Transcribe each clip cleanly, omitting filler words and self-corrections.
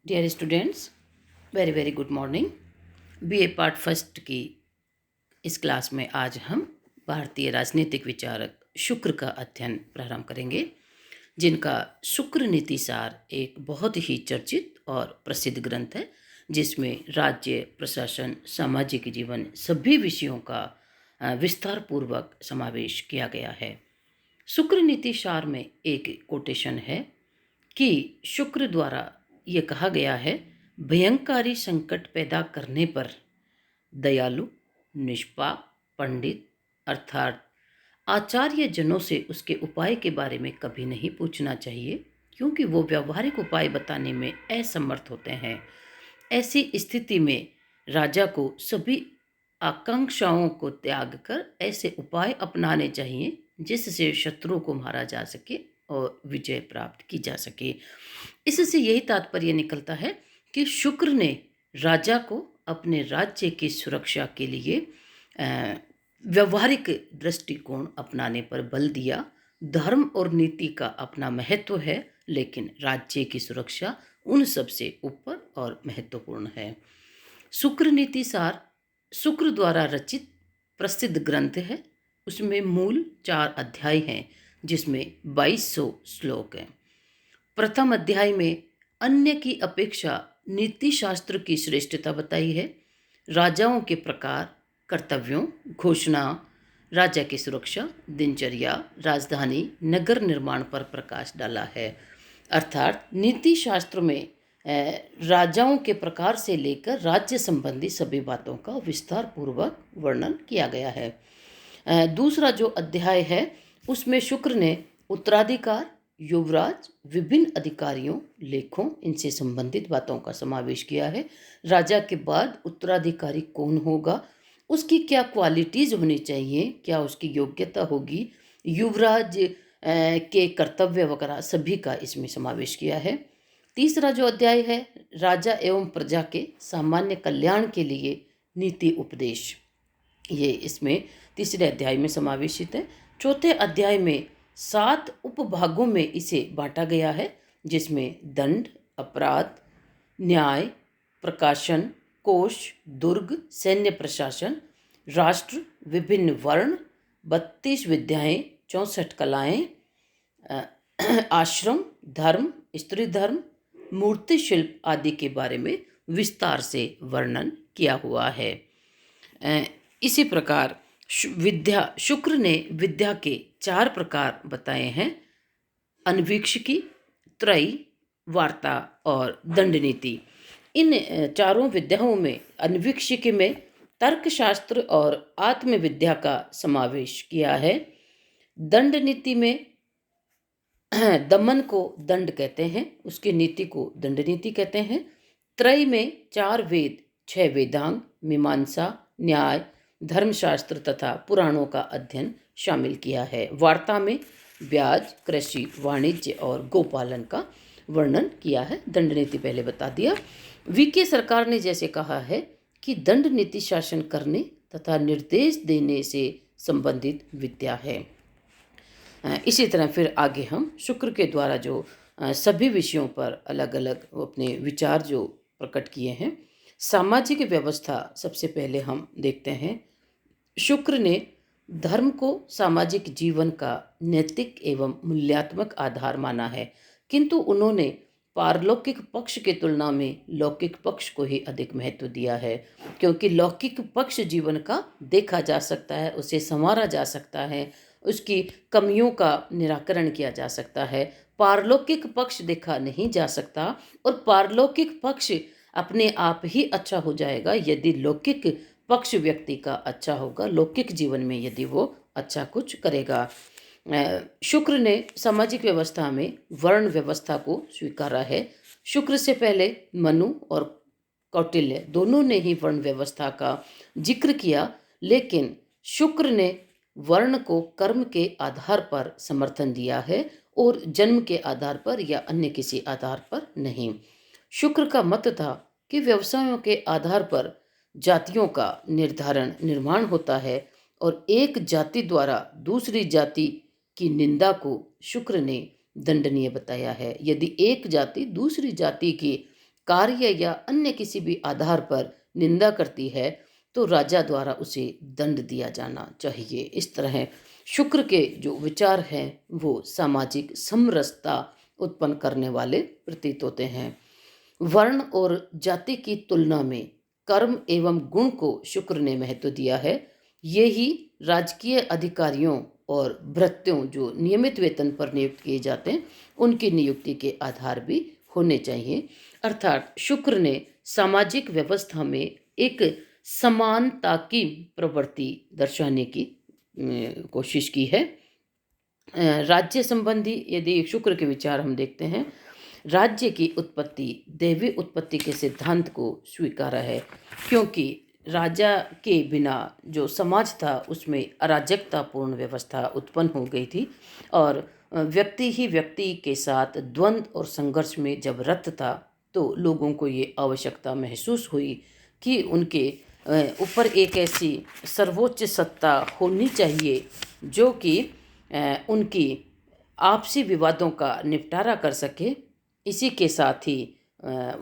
Dear students, very very good morning. BA part first की इस class में आज हम भारतीय राजनीतिक विचारक शुक्र का अध्ययन प्रारंभ करेंगे, जिनका शुक्र नीति सार एक बहुत ही चर्चित और प्रसिद्ध ग्रंथ है, जिसमें राज्य, प्रशासन, सामाजिक जीवन सभी विषयों का विस्तार पूर्वक समावेश किया गया है। शुक्र नीति सार में एक कोटेशन है कि शुक्र द्वारा ये कहा गया है, भयंकारी संकट पैदा करने पर दयालु, निष्पाप पंडित अर्थात आचार्य जनों से उसके उपाय के बारे में कभी नहीं पूछना चाहिए, क्योंकि वो व्यवहारिक उपाय बताने में असमर्थ होते हैं। ऐसी स्थिति में राजा को सभी आकांक्षाओं को त्याग कर ऐसे उपाय अपनाने चाहिए जिससे शत्रु को मारा जा सके और विजय प्राप्त की जा सके। इससे यही तात्पर्य निकलता है कि शुक्र ने राजा को अपने राज्य की सुरक्षा के लिए व्यवहारिक दृष्टिकोण अपनाने पर बल दिया। धर्म और नीति का अपना महत्व है, लेकिन राज्य की सुरक्षा उन सब से ऊपर और महत्वपूर्ण है। शुक्र नीति सार शुक्र द्वारा रचित प्रसिद्ध ग्रंथ है। उसमें मूल 4 अध्याय हैं, जिसमें 2200 श्लोक हैं। प्रथम अध्याय में अन्य की अपेक्षा नीति शास्त्र की श्रेष्ठता बताई है। राजाओं के प्रकार, कर्तव्यों, घोषणा, राजा की सुरक्षा, दिनचर्या, राजधानी, नगर निर्माण पर प्रकाश डाला है। अर्थात नीति शास्त्र में राजाओं के प्रकार से लेकर राज्य संबंधी सभी बातों का विस्तार पूर्वक वर्णन किया गया है। दूसरा जो अध्याय है, उसमें शुक्र ने उत्तराधिकार, युवराज, विभिन्न अधिकारियों, लेखों, इनसे संबंधित बातों का समावेश किया है। राजा के बाद उत्तराधिकारी कौन होगा, उसकी क्या क्वालिटीज़ होनी चाहिए, क्या उसकी योग्यता होगी, युवराज के कर्तव्य वगैरह सभी का इसमें समावेश किया है। तीसरा जो अध्याय है, राजा एवं प्रजा के सामान्य कल्याण के लिए नीति उपदेश, ये इसमें तीसरे अध्याय में समावेशित है। चौथे अध्याय में 7 उपभागों में इसे बांटा गया है, जिसमें दंड, अपराध, न्याय, प्रकाशन, कोष, दुर्ग, सैन्य प्रशासन, राष्ट्र, विभिन्न वर्ण, 32 विद्याएं, 64 कलाएं, आश्रम, धर्म, स्त्री धर्म, मूर्ति शिल्प आदि के बारे में विस्तार से वर्णन किया हुआ है। इसी प्रकार शुक्र ने विद्या के 4 प्रकार बताए हैं: अन्वीक्षिकी, त्रयी, वार्ता और दंड नीति। इन चारों विद्याओं में अन्वीक्षिकी में तर्कशास्त्र और आत्मविद्या का समावेश किया है। दंड नीति में दमन को दंड कहते हैं, उसकी नीति को दंड नीति कहते हैं। त्रय में 4 वेद, 6 वेदांग, मीमांसा, न्याय, धर्मशास्त्र तथा पुराणों का अध्ययन शामिल किया है। वार्ता में ब्याज, कृषि, वाणिज्य और गोपालन का वर्णन किया है। दंड नीति पहले बता दिया। वीके सरकार ने जैसे कहा है कि दंड नीति शासन करने तथा निर्देश देने से संबंधित विद्या है। इसी तरह फिर आगे हम शुक्र के द्वारा जो सभी विषयों पर अलग अलग अपने विचार जो प्रकट किए हैं। सामाजिक व्यवस्था सबसे पहले हम देखते हैं। शुक्र ने धर्म को सामाजिक जीवन का नैतिक एवं मूल्यात्मक आधार माना है, किंतु उन्होंने पारलौकिक पक्ष की तुलना में लौकिक पक्ष को ही अधिक महत्व दिया है, क्योंकि लौकिक पक्ष जीवन का देखा जा सकता है, उसे संवारा जा सकता है, उसकी कमियों का निराकरण किया जा सकता है। पारलौकिक पक्ष देखा नहीं जा सकता, और पारलौकिक पक्ष अपने आप ही अच्छा हो जाएगा यदि लौकिक पक्ष व्यक्ति का अच्छा होगा, लौकिक जीवन में यदि वो अच्छा कुछ करेगा। शुक्र ने सामाजिक व्यवस्था में वर्ण व्यवस्था को स्वीकारा है। शुक्र से पहले मनु और कौटिल्य दोनों ने ही वर्ण व्यवस्था का जिक्र किया, लेकिन शुक्र ने वर्ण को कर्म के आधार पर समर्थन दिया है और जन्म के आधार पर या अन्य किसी आधार पर नहीं। शुक्र का मत था कि व्यवसायों के आधार पर जातियों का निर्माण होता है, और एक जाति द्वारा दूसरी जाति की निंदा को शुक्र ने दंडनीय बताया है। यदि एक जाति दूसरी जाति की कार्य या अन्य किसी भी आधार पर निंदा करती है तो राजा द्वारा उसे दंड दिया जाना चाहिए। इस तरह शुक्र के जो विचार हैं वो सामाजिक समरसता उत्पन्न करने वाले प्रतीत होते हैं। वर्ण और जाति की तुलना में कर्म एवं गुण को शुक्र ने महत्व दिया है। ये ही राजकीय अधिकारियों और भृत्यों जो नियमित वेतन पर नियुक्त किए जाते हैं उनकी नियुक्ति के आधार भी होने चाहिए। अर्थात शुक्र ने सामाजिक व्यवस्था में एक समानता की प्रवृत्ति दर्शाने की कोशिश की है। राज्य संबंधी यदि शुक्र के विचार हम देखते हैं, राज्य की उत्पत्ति दैवी उत्पत्ति के सिद्धांत को स्वीकारा है, क्योंकि राजा के बिना जो समाज था उसमें अराजकतापूर्ण व्यवस्था उत्पन्न हो गई थी और व्यक्ति ही व्यक्ति के साथ द्वंद्व और संघर्ष में जब रत था तो लोगों को ये आवश्यकता महसूस हुई कि उनके ऊपर एक ऐसी सर्वोच्च सत्ता होनी चाहिए जो कि उनकी आपसी विवादों का निपटारा कर सके। इसी के साथ ही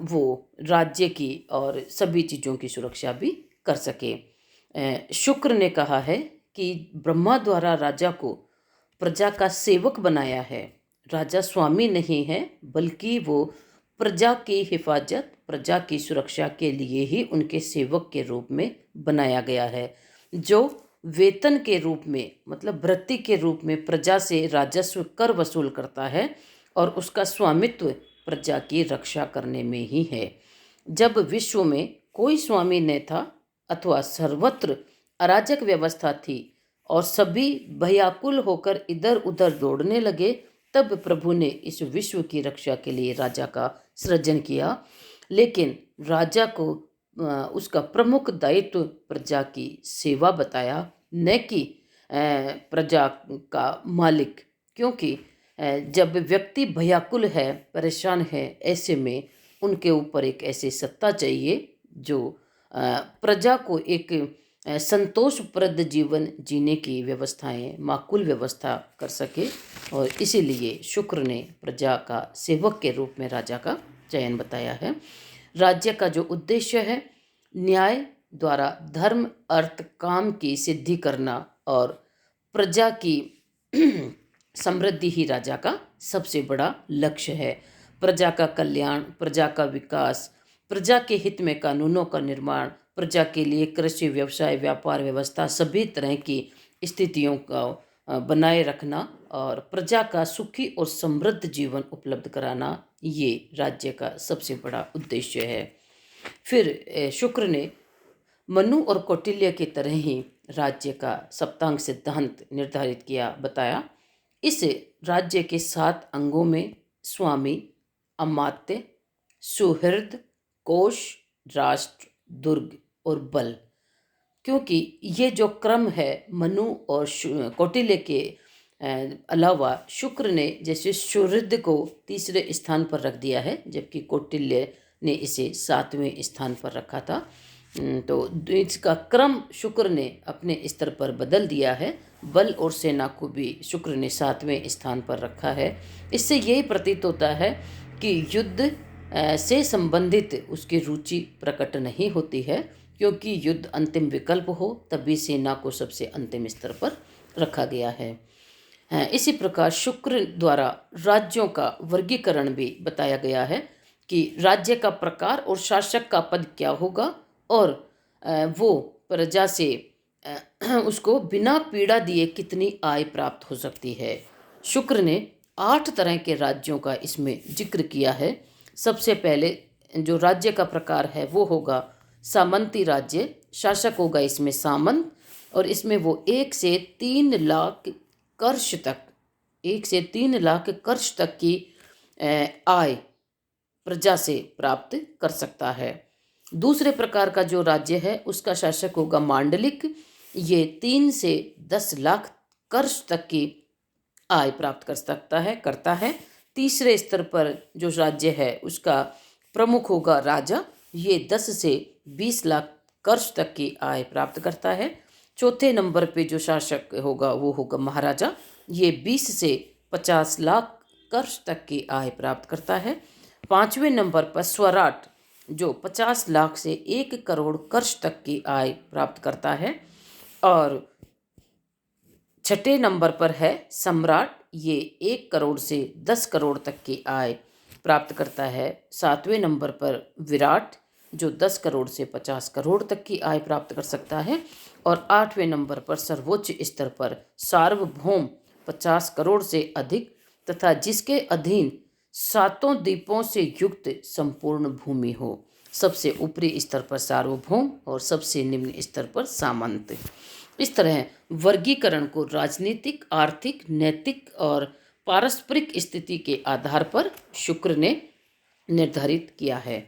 वो राज्य की और सभी चीज़ों की सुरक्षा भी कर सके। शुक्र ने कहा है कि ब्रह्मा द्वारा राजा को प्रजा का सेवक बनाया है। राजा स्वामी नहीं है बल्कि वो प्रजा की हिफाजत, प्रजा की सुरक्षा के लिए ही उनके सेवक के रूप में बनाया गया है, जो वेतन के रूप में मतलब भृत्य के रूप में प्रजा से राजस्व कर वसूल करता है और उसका स्वामित्व प्रजा की रक्षा करने में ही है। जब विश्व में कोई स्वामी न था अथवा सर्वत्र अराजक व्यवस्था थी और सभी भयाकुल होकर इधर उधर दौड़ने लगे, तब प्रभु ने इस विश्व की रक्षा के लिए राजा का सृजन किया। लेकिन राजा को उसका प्रमुख दायित्व प्रजा की सेवा बताया, न कि प्रजा का मालिक, क्योंकि जब व्यक्ति भयाकुल है, परेशान है, ऐसे में उनके ऊपर एक ऐसी सत्ता चाहिए जो प्रजा को एक संतोषप्रद जीवन जीने की व्यवस्थाएं, माकूल व्यवस्था कर सके। और इसीलिए शुक्र ने प्रजा का सेवक के रूप में राजा का चयन बताया है। राज्य का जो उद्देश्य है, न्याय द्वारा धर्म अर्थ काम की सिद्धि करना और प्रजा की समृद्धि ही राजा का सबसे बड़ा लक्ष्य है। प्रजा का कल्याण, प्रजा का विकास, प्रजा के हित में कानूनों का निर्माण, प्रजा के लिए कृषि, व्यवसाय, व्यापार व्यवस्था, सभी तरह की स्थितियों का बनाए रखना और प्रजा का सुखी और समृद्ध जीवन उपलब्ध कराना, ये राज्य का सबसे बड़ा उद्देश्य है। फिर शुक्र ने मनु और कौटिल्य की तरह ही राज्य का सप्तांग सिद्धांत निर्धारित किया, बताया। इस राज्य के 7 अंगों में स्वामी, अमात्य, सुहृद, कोश, राष्ट्र, दुर्ग और बल, क्योंकि ये जो क्रम है मनु और कौटिल्य के अलावा शुक्र ने जैसे सुहृद को तीसरे स्थान पर रख दिया है, जबकि कौटिल्य ने इसे 7वें स्थान पर रखा था। तो इसका क्रम शुक्र ने अपने स्तर पर बदल दिया है। बल और सेना को भी शुक्र ने 7वें स्थान पर रखा है। इससे यही प्रतीत होता है कि युद्ध से संबंधित उसकी रुचि प्रकट नहीं होती है, क्योंकि युद्ध अंतिम विकल्प हो तभी सेना को सबसे अंतिम स्तर पर रखा गया है। इसी प्रकार शुक्र द्वारा राज्यों का वर्गीकरण भी बताया गया है कि राज्य का प्रकार और शासक का पद क्या होगा और वो प्रजा से उसको बिना पीड़ा दिए कितनी आय प्राप्त हो सकती है। शुक्र ने 8 तरह के राज्यों का इसमें जिक्र किया है। सबसे पहले जो राज्य का प्रकार है वो होगा सामंती राज्य। शासक होगा इसमें सामंत और इसमें वो 1 से 3 लाख कर्ष तक 1 से 3 लाख कर्ष तक की आय प्रजा से प्राप्त कर सकता है। दूसरे प्रकार का जो राज्य है उसका शासक होगा मांडलिक। ये 3 से 10 लाख कर्ष तक की आय प्राप्त करता है। तीसरे स्तर पर जो राज्य है उसका प्रमुख होगा राजा। ये 10 से 20 लाख कर्ष तक की आय प्राप्त करता है। चौथे नंबर पे जो शासक होगा वो होगा महाराजा। ये 20 से 50 लाख कर्ष तक की आय प्राप्त करता है। 5वें नंबर पर स्वराट जो 50 लाख से 1 करोड़ कर्ष तक की आय प्राप्त करता है। और छठे नंबर पर है सम्राट, ये 1 करोड़ से 10 करोड़ तक की आय प्राप्त करता है। सातवें नंबर पर विराट, जो 10 करोड़ से 50 करोड़ तक की आय प्राप्त कर सकता है। और आठवें नंबर पर सर्वोच्च स्तर पर सार्वभौम, 50 करोड़ से अधिक तथा जिसके अधीन सातों द्वीपों से युक्त संपूर्ण भूमि हो। सबसे ऊपरी स्तर पर सार्वभौम और सबसे निम्न स्तर पर सामंत। इस तरह वर्गीकरण को राजनीतिक, आर्थिक, नैतिक और पारस्परिक स्थिति के आधार पर शुक्र ने निर्धारित किया है।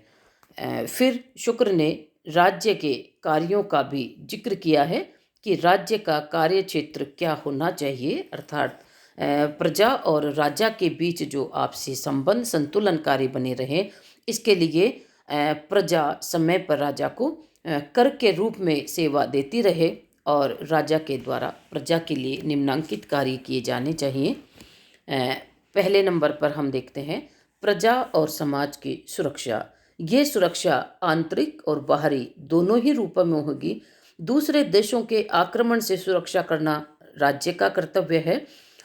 फिर शुक्र ने राज्य के कार्यों का भी जिक्र किया है कि राज्य का कार्य क्षेत्र क्या होना चाहिए, अर्थात प्रजा और राजा के बीच जो आपसी संबंध संतुलनकारी बने रहे, इसके लिए प्रजा समय पर राजा को कर के रूप में सेवा देती रहे और राजा के द्वारा प्रजा के लिए निम्नांकित कार्य किए जाने चाहिए। पहले नंबर पर हम देखते हैं प्रजा और समाज की सुरक्षा। ये सुरक्षा आंतरिक और बाहरी दोनों ही रूपों में होगी। दूसरे देशों के आक्रमण से सुरक्षा करना राज्य का कर्तव्य है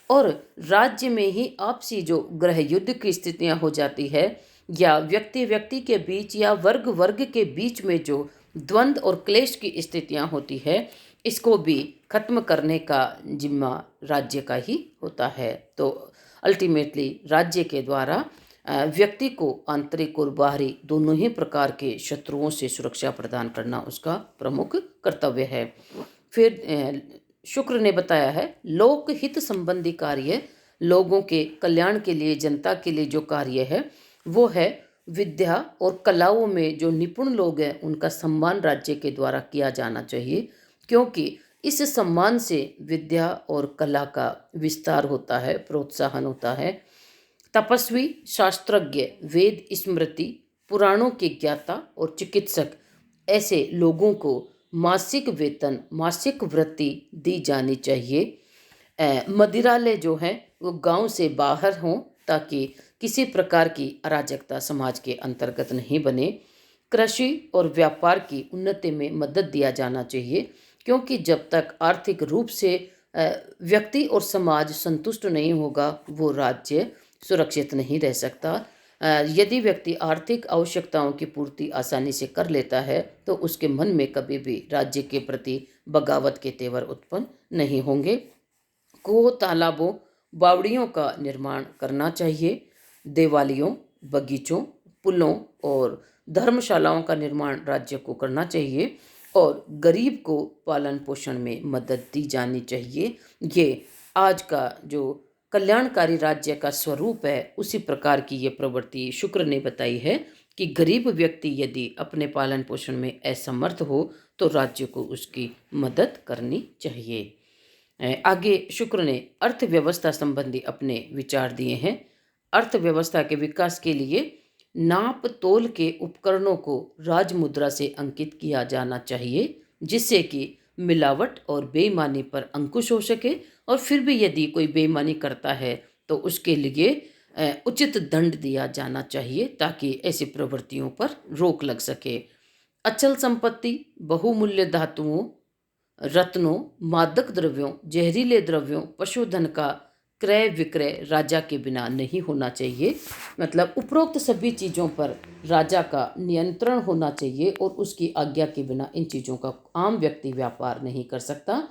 और राज्य में ही आपसी जो गृह युद्ध की स्थितियां हो जाती है या व्यक्ति व्यक्ति के बीच या वर्ग वर्ग के बीच में जो द्वंद्व और क्लेश की स्थितियां होती है, इसको भी खत्म करने का जिम्मा राज्य का ही होता है। तो अल्टीमेटली राज्य के द्वारा व्यक्ति को आंतरिक और बाहरी दोनों ही प्रकार के शत्रुओं से सुरक्षा प्रदान करना उसका प्रमुख कर्तव्य है। फिर शुक्र ने बताया है लोकहित संबंधी कार्य, लोगों के कल्याण के लिए, जनता के लिए जो कार्य है वो है विद्या और कलाओं में जो निपुण लोग हैं उनका सम्मान राज्य के द्वारा किया जाना चाहिए, क्योंकि इस सम्मान से विद्या और कला का विस्तार होता है, प्रोत्साहन होता है। तपस्वी, शास्त्रज्ञ, वेद स्मृति, पुराणों के ज्ञाता और चिकित्सक, ऐसे लोगों को मासिक वेतन, मासिक वृत्ति दी जानी चाहिए। मदिरालय जो हैं वो गांव से बाहर हों ताकि किसी प्रकार की अराजकता समाज के अंतर्गत नहीं बने। कृषि और व्यापार की उन्नति में मदद दिया जाना चाहिए, क्योंकि जब तक आर्थिक रूप से व्यक्ति और समाज संतुष्ट नहीं होगा वो राज्य सुरक्षित नहीं रह सकता। यदि व्यक्ति आर्थिक आवश्यकताओं की पूर्ति आसानी से कर लेता है तो उसके मन में कभी भी राज्य के प्रति बगावत के तेवर उत्पन्न नहीं होंगे। कुओं, तालाबों, बावड़ियों का निर्माण करना चाहिए। देवालयों, बगीचों, पुलों और धर्मशालाओं का निर्माण राज्य को करना चाहिए और गरीब को पालन पोषण में मदद दी जानी चाहिए। ये आज का जो कल्याणकारी राज्य का स्वरूप है, उसी प्रकार की ये प्रवृत्ति शुक्र ने बताई है कि गरीब व्यक्ति यदि अपने पालन पोषण में असमर्थ हो तो राज्य को उसकी मदद करनी चाहिए। आगे शुक्र ने अर्थव्यवस्था संबंधी अपने विचार दिए हैं। अर्थव्यवस्था के विकास के लिए नाप तोल के उपकरणों को राजमुद्रा से अंकित किया जाना चाहिए, जिससे कि मिलावट और बेईमानी पर अंकुश हो सके और फिर भी यदि कोई बेईमानी करता है तो उसके लिए उचित दंड दिया जाना चाहिए ताकि ऐसी प्रवृत्तियों पर रोक लग सके। अचल संपत्ति, बहुमूल्य धातुओं, रत्नों, मादक द्रव्यों, जहरीले द्रव्यों, पशुधन का क्रय विक्रय राजा के बिना नहीं होना चाहिए। मतलब उपरोक्त सभी चीज़ों पर राजा का नियंत्रण होना चाहिए और उसकी आज्ञा के बिना इन चीज़ों का आम व्यक्ति व्यापार नहीं कर सकता।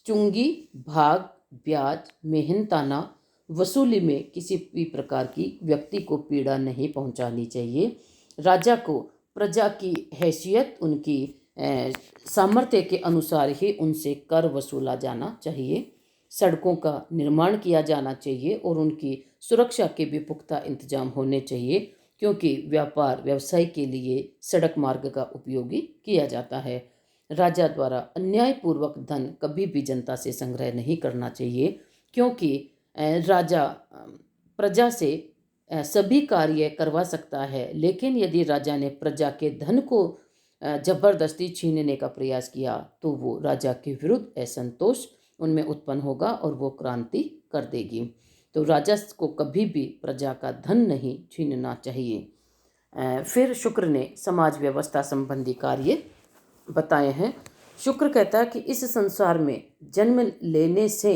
चुंगी, भाग, ब्याज, मेहनताना वसूली में किसी भी प्रकार की व्यक्ति को पीड़ा नहीं पहुंचानी चाहिए। राजा को प्रजा की हैसियत, उनकी सामर्थ्य के अनुसार ही उनसे कर वसूला जाना चाहिए। सड़कों का निर्माण किया जाना चाहिए और उनकी सुरक्षा के भी पुख्ता इंतजाम होने चाहिए, क्योंकि व्यापार व्यवसाय के लिए सड़क मार्ग का उपयोगी किया जाता है। राजा द्वारा अन्यायपूर्वक धन कभी भी जनता से संग्रह नहीं करना चाहिए, क्योंकि राजा प्रजा से सभी कार्य करवा सकता है, लेकिन यदि राजा ने प्रजा के धन को जबरदस्ती छीनने का प्रयास किया तो वो राजा के विरुद्ध असंतोष उनमें उत्पन्न होगा और वो क्रांति कर देगी। तो राजा को कभी भी प्रजा का धन नहीं छीनना चाहिए। फिर शुक्र ने समाज व्यवस्था संबंधी कार्य बताए हैं। शुक्र कहता है कि इस संसार में जन्म लेने से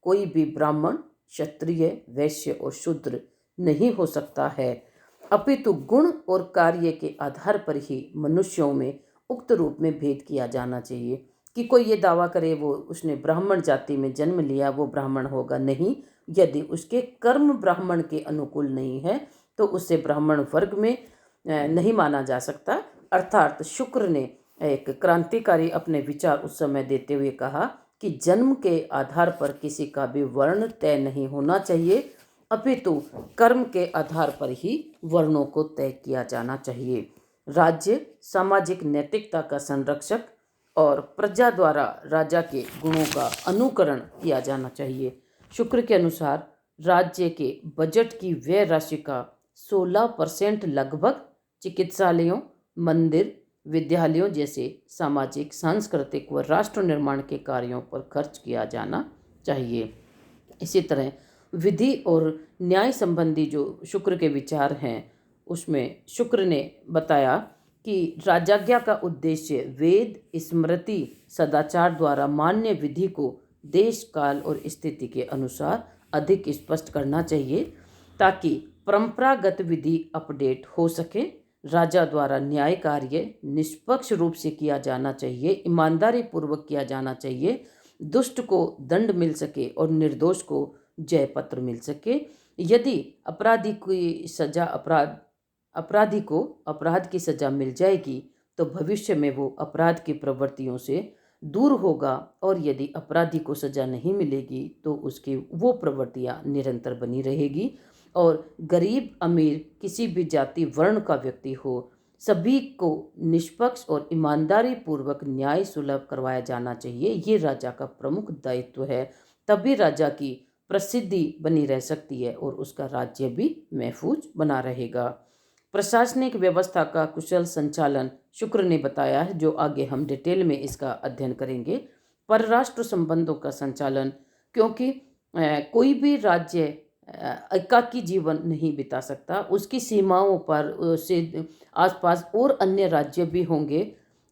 कोई भी ब्राह्मण, क्षत्रिय, वैश्य और शूद्र नहीं हो सकता है, अपितु गुण और कार्य के आधार पर ही मनुष्यों में उक्त रूप में भेद किया जाना चाहिए। कि कोई ये दावा करे वो उसने ब्राह्मण जाति में जन्म लिया वो ब्राह्मण होगा, नहीं। यदि उसके कर्म ब्राह्मण के अनुकूल नहीं है तो उसे ब्राह्मण वर्ग में नहीं माना जा सकता। अर्थात शुक्र ने एक क्रांतिकारी अपने विचार उस समय देते हुए कहा कि जन्म के आधार पर किसी का भी वर्ण तय नहीं होना चाहिए, अपितु कर्म के आधार पर ही वर्णों को तय किया जाना चाहिए। राज्य सामाजिक नैतिकता का संरक्षक और प्रजा द्वारा राजा के गुणों का अनुकरण किया जाना चाहिए। शुक्र के अनुसार राज्य के बजट की व्यय राशि का 16% लगभग चिकित्सालयों, मंदिर, विद्यालयों जैसे सामाजिक, सांस्कृतिक व राष्ट्र निर्माण के कार्यों पर खर्च किया जाना चाहिए। इसी तरह विधि और न्याय संबंधी जो शुक्र के विचार हैं उसमें शुक्र ने बताया कि राजाज्ञा का उद्देश्य वेद, स्मृति, सदाचार द्वारा मान्य विधि को देश काल और स्थिति के अनुसार अधिक स्पष्ट करना चाहिए ताकि परंपरागत विधि अपडेट हो सके। राजा द्वारा न्याय कार्य निष्पक्ष रूप से किया जाना चाहिए, ईमानदारी पूर्वक किया जाना चाहिए, दुष्ट को दंड मिल सके और निर्दोष को जय पत्र मिल सके। यदि अपराधी को अपराध की सजा मिल जाएगी तो भविष्य में वो अपराध की प्रवृत्तियों से दूर होगा, और यदि अपराधी को सजा नहीं मिलेगी तो उसकी वो प्रवृत्तियां निरंतर बनी रहेगी। और गरीब अमीर किसी भी जाति वर्ण का व्यक्ति हो, सभी को निष्पक्ष और ईमानदारी पूर्वक न्याय सुलभ करवाया जाना चाहिए। ये राजा का प्रमुख दायित्व है, तभी राजा की प्रसिद्धि बनी रह सकती है और उसका राज्य भी महफूज बना रहेगा। प्रशासनिक व्यवस्था का कुशल संचालन शुक्र ने बताया है, जो आगे हम डिटेल में इसका अध्ययन करेंगे। परराष्ट्र संबंधों का संचालन, क्योंकि कोई भी राज्य एकाकी जीवन नहीं बिता सकता, उसकी सीमाओं पर से आसपास और अन्य राज्य भी होंगे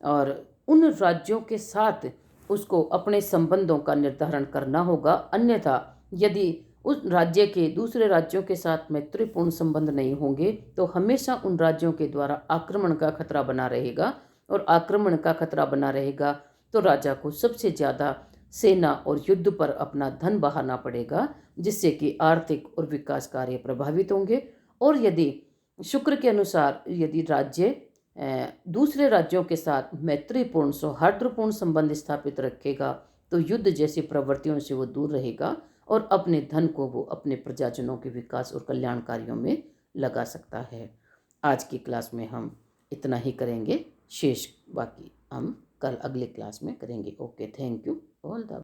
और उन राज्यों के साथ उसको अपने संबंधों का निर्धारण करना होगा। अन्यथा यदि उस राज्य के दूसरे राज्यों के साथ मैत्रीपूर्ण संबंध नहीं होंगे तो हमेशा उन राज्यों के द्वारा आक्रमण का खतरा बना रहेगा, और आक्रमण का खतरा बना रहेगा तो राजा को सबसे ज़्यादा सेना और युद्ध पर अपना धन बहाना पड़ेगा, जिससे कि आर्थिक और विकास कार्य प्रभावित होंगे। और यदि शुक्र के अनुसार यदि राज्य दूसरे राज्यों के साथ मैत्रीपूर्ण सौहार्दपूर्ण संबंध स्थापित रखेगा तो युद्ध जैसी प्रवृत्तियों से वो दूर रहेगा और अपने धन को वो अपने प्रजाजनों के विकास और कल्याण कार्यों में लगा सकता है। आज की क्लास में हम इतना ही करेंगे, शेष बाकी हम कल अगले क्लास में करेंगे। Okay, thank you all the